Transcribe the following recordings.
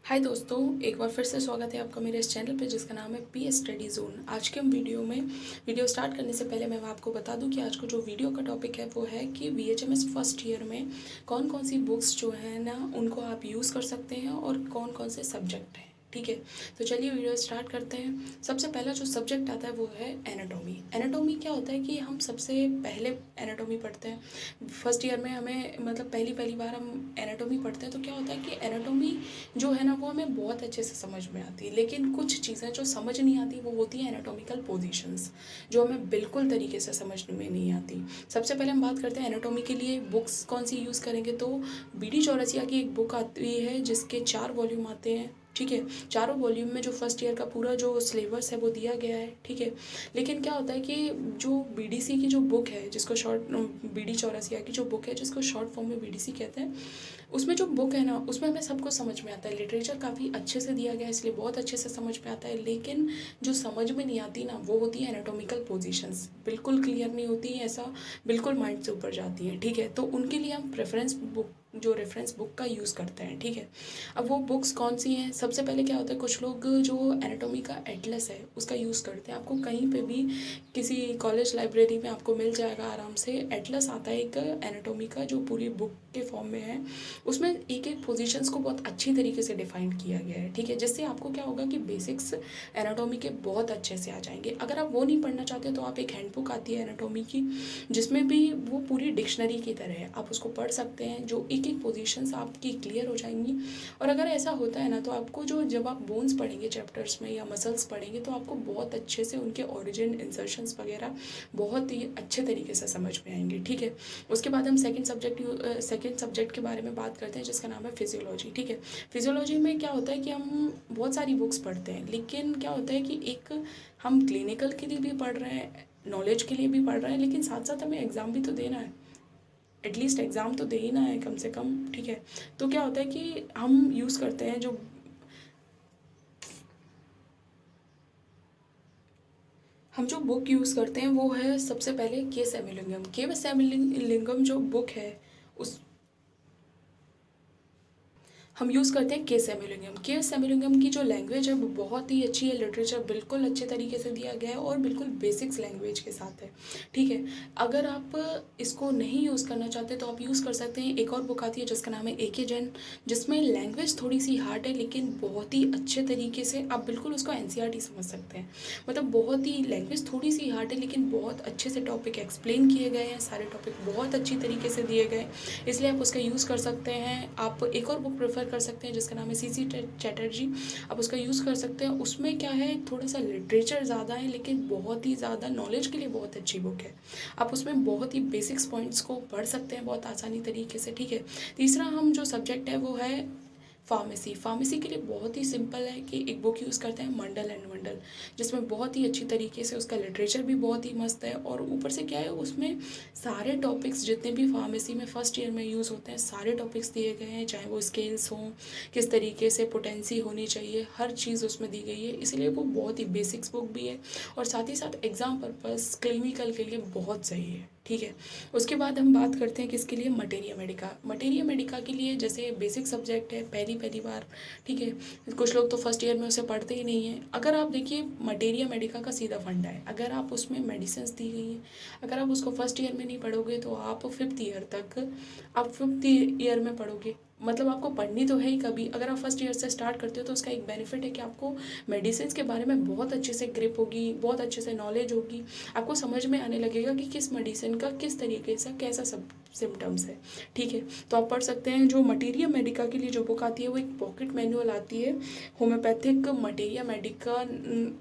हाय दोस्तों, एक बार फिर से स्वागत है आपका मेरे इस चैनल पे जिसका नाम है पी स्टडी जोन। आज के हम वीडियो स्टार्ट करने से पहले मैं आपको बता दूं कि आज का जो वीडियो का टॉपिक है वो है कि बीएचएमएस फर्स्ट ईयर में कौन कौन सी बुक्स जो है ना उनको आप यूज़ कर सकते हैं और कौन कौन से सब्जेक्ट हैं। ठीक है, तो चलिए वीडियो स्टार्ट करते हैं। सबसे पहला जो सब्जेक्ट आता है वो है एनाटॉमी। एनाटॉमी क्या होता है कि हम सबसे पहले एनाटॉमी पढ़ते हैं फर्स्ट ईयर में। हमें मतलब पहली पहली बार हम एनाटॉमी पढ़ते हैं तो क्या होता है कि एनाटॉमी जो है ना वो हमें बहुत अच्छे से समझ में आती है, लेकिन कुछ चीज़ें जो समझ नहीं आती वो होती हैं एनाटॉमिकल पोजीशंस, जो हमें बिल्कुल तरीके से समझ में नहीं आती। सबसे पहले हम बात करते हैं एनाटॉमी के लिए बुक्स कौन सी यूज़ करेंगे, तो बीडी चौरसिया की एक बुक आती है जिसके 4 वॉल्यूम आते हैं। ठीक है, चारों वॉल्यूम में जो फर्स्ट ईयर का पूरा जो सिलेबस है वो दिया गया है। ठीक है, लेकिन क्या होता है कि जो बीडीसी की जो बुक है जिसको शॉर्ट बीडी चौरसिया की जो बुक है जिसको शॉर्ट फॉर्म में बीडीसी कहते हैं, उसमें जो बुक है ना उसमें हमें सब कुछ समझ में आता है। लिटरेचर काफ़ी अच्छे से दिया गया है इसलिए बहुत अच्छे से समझ में आता है, लेकिन जो समझ में नहीं आती ना वो होती है एनाटॉमिकल पोजीशंस, बिल्कुल क्लियर नहीं होती है, ऐसा बिल्कुल माइंड से ऊपर जाती है। ठीक है, तो उनके लिए हम रेफरेंस बुक का यूज़ करते हैं। ठीक है, अब वो बुक्स कौन सी हैं? सबसे पहले क्या होता है, कुछ लोग जो एनाटॉमी का एटलस है उसका यूज़ करते हैं। आपको कहीं पे भी किसी कॉलेज लाइब्रेरी में आपको मिल जाएगा आराम से। एटलस आता है एक एनाटॉमी का जो पूरी बुक के फॉर्म में है। उसमें एक एक पोजीशंस को बहुत अच्छी तरीके से डिफाइन किया गया है। ठीक है, जिससे आपको क्या होगा कि बेसिक्स एनाटॉमी के बहुत अच्छे से आ जाएंगे। अगर आप वो नहीं पढ़ना चाहते तो आप एक हैंडबुक आती है एनाटॉमी की जिसमें भी वो पूरी डिक्शनरी की तरह है, आप उसको पढ़ सकते हैं, जो एक एक पोजीशंस आपकी क्लियर हो जाएंगी। और अगर ऐसा होता है ना तो आपको जो जब आप बोन्स पढ़ेंगे चैप्टर्स में या मसल्स पढ़ेंगे तो आपको बहुत अच्छे से उनके ओरिजिन इंसर्शंस वगैरह बहुत ही अच्छे तरीके से समझ में आएंगे। ठीक है, उसके बाद हम सेकंड सब्जेक्ट के बारे में बात करते हैं जिसका नाम है फिजियोलॉजी। ठीक है, फिजियोलॉजी में क्या होता है कि हम बहुत सारी बुक्स पढ़ते हैं, लेकिन क्या होता है कि एक हम क्लिनिकल के लिए भी पढ़ रहे हैं, नॉलेज के लिए भी पढ़ रहे हैं, लेकिन साथ साथ हमें एग्ज़ाम भी तो देना है, एटलीस्ट एग्ज़ाम तो दे ही ना है कम से कम। ठीक है, तो क्या होता है कि हम यूज़ करते हैं जो बुक यूज़ करते हैं वो है सबसे पहले के सेमिलिंगम जो बुक है उस हम यूज़ करते हैं के सेमिलिंगम की जो लैंग्वेज है वो बहुत ही अच्छी है, लिटरेचर बिल्कुल अच्छे तरीके से दिया गया है और बिल्कुल बेसिक्स लैंग्वेज के साथ है। ठीक है, अगर आप इसको नहीं यूज़ करना चाहते तो आप यूज़ कर सकते हैं, एक और बुक आती है जिसका नाम है एके जैन, जिसमें लैंग्वेज थोड़ी सी हार्ड है लेकिन बहुत ही अच्छे तरीके से आप बिल्कुल उसको एनसीईआरटी समझ सकते हैं। मतलब बहुत ही लैंग्वेज थोड़ी सी हार्ड है लेकिन बहुत अच्छे से टॉपिक एक्सप्लेन किए गए हैं, सारे टॉपिक बहुत अच्छी तरीके से दिए गए, इसलिए आप उसका यूज़ कर सकते हैं। आप एक और बुक प्रेफर कर सकते हैं जिसका नाम है सीसी चैटर्जी, आप उसका यूज़ कर सकते हैं। उसमें क्या है, थोड़ा सा लिटरेचर ज़्यादा है लेकिन बहुत ही ज़्यादा नॉलेज के लिए बहुत अच्छी बुक है। आप उसमें बहुत ही बेसिक्स पॉइंट्स को पढ़ सकते हैं बहुत आसानी तरीके से। ठीक है, तीसरा हम जो सब्जेक्ट है वो है फार्मेसी के लिए बहुत ही सिंपल है कि एक बुक यूज़ करते हैं मंडल एंड मंडल, जिसमें बहुत ही अच्छी तरीके से उसका लिटरेचर भी बहुत ही मस्त है, और ऊपर से क्या है उसमें सारे टॉपिक्स जितने भी फार्मेसी में फर्स्ट ईयर में यूज़ होते हैं सारे टॉपिक्स दिए गए हैं, चाहे वो स्केल्स हों, किस तरीके से पोटेंसी होनी चाहिए, हर चीज़ उसमें दी गई है, इसलिए वो बहुत ही बेसिक्स बुक भी है और साथ ही साथ एग्ज़ाम पर्पस क्लिनिकल के लिए बहुत सही है। ठीक है, उसके बाद हम बात करते हैं किसके लिए, मटेरिया मेडिका के लिए। जैसे बेसिक सब्जेक्ट है, पहली पहली बार। ठीक है, कुछ लोग तो फर्स्ट ईयर में उसे पढ़ते ही नहीं हैं। अगर आप देखिए मटेरिया मेडिका का सीधा फंडा है, अगर आप उसमें मेडिसिन दी गई हैं, अगर आप उसको फर्स्ट ईयर में नहीं पढ़ोगे तो आप फिफ्थ ईयर में पढ़ोगे, मतलब आपको पढ़नी तो है ही कभी। अगर आप फर्स्ट ईयर से स्टार्ट करते हो तो उसका एक बेनिफिट है कि आपको मेडिसिन के बारे में बहुत अच्छे से ग्रिप होगी, बहुत अच्छे से नॉलेज होगी, आपको समझ में आने लगेगा कि किस मेडिसिन का किस तरीके से कैसा सब सिम्टम्स है। ठीक है, तो आप पढ़ सकते हैं। जो मटेरिया मेडिका के लिए जो बुक आती है वो एक पॉकेट मैनुअल आती है, homeopathic materia Medica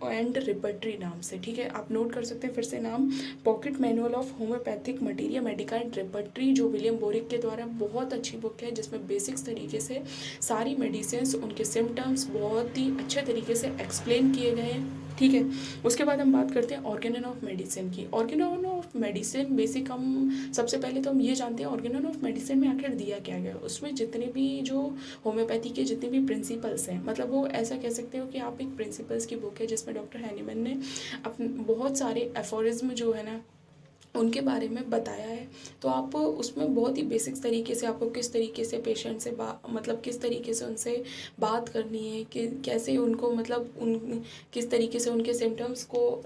and repertory नाम से। ठीक है, आप नोट कर सकते हैं फिर से नाम, pocket manual of homeopathic materia Medica and repertory, जो विलियम बोरिक के द्वारा बहुत अच्छी बुक है जिसमें बेसिक्स तरीके से सारी मेडिसिन, उनके सिम्टम्स बहुत ही अच्छे तरीके से एक्सप्लेन किए गए हैं। ठीक है, उसके बाद हम बात करते हैं ऑर्गेनन ऑफ मेडिसिन की। ऑर्गेनन ऑफ मेडिसिन बेसिक हम सबसे पहले तो हम ये जानते हैं ऑर्गेनन ऑफ मेडिसिन में आखिर दिया क्या गया। उसमें जितने भी जो होम्योपैथी के जितने भी प्रिंसिपल्स हैं, मतलब वो ऐसा कह सकते हो कि आप एक प्रिंसिपल्स की बुक है जिसमें डॉक्टर हैनीमैन ने अपने बहुत सारे एफोरिज्म जो है ना उनके बारे में बताया है। तो आप उसमें बहुत ही बेसिक्स तरीके से आपको किस तरीके से पेशेंट से मतलब किस तरीके से उनसे बात करनी है, कि कैसे उनको मतलब उन किस तरीके से उनके सिम्टम्स को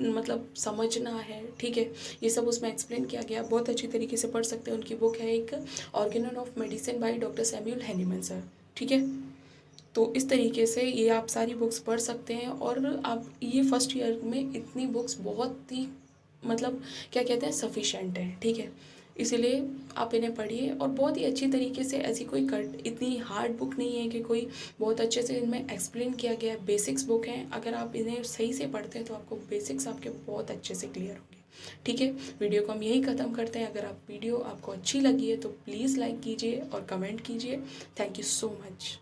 मतलब समझना है, ठीक है। ये सब उसमें एक्सप्लेन किया गया, बहुत अच्छी तरीके से पढ़ सकते हैं। उनकी बुक है एक Organon of medicine by doctor Samuel Hahnemann sir, ठीक है। तो इस तरीके से ये आप सारी बुक्स पढ़ सकते हैं। और आप ये फर्स्ट ईयर में इतनी बुक्स बहुत ही मतलब क्या कहते हैं सफिशेंट है, ठीक है। इसीलिए आप इन्हें पढ़िए और बहुत ही अच्छी तरीके से, ऐसी कोई इतनी हार्ड बुक नहीं है कि कोई, बहुत अच्छे से इनमें एक्सप्लेन किया गया है। बेसिक्स बुक हैं, अगर आप इन्हें सही से पढ़ते हैं तो आपको बेसिक्स आपके बहुत अच्छे से क्लियर होंगे, ठीक है। वीडियो को हम यही ख़त्म करते हैं। अगर वीडियो आपको अच्छी लगी है तो प्लीज़ लाइक कीजिए और कमेंट कीजिए। Thank you so much.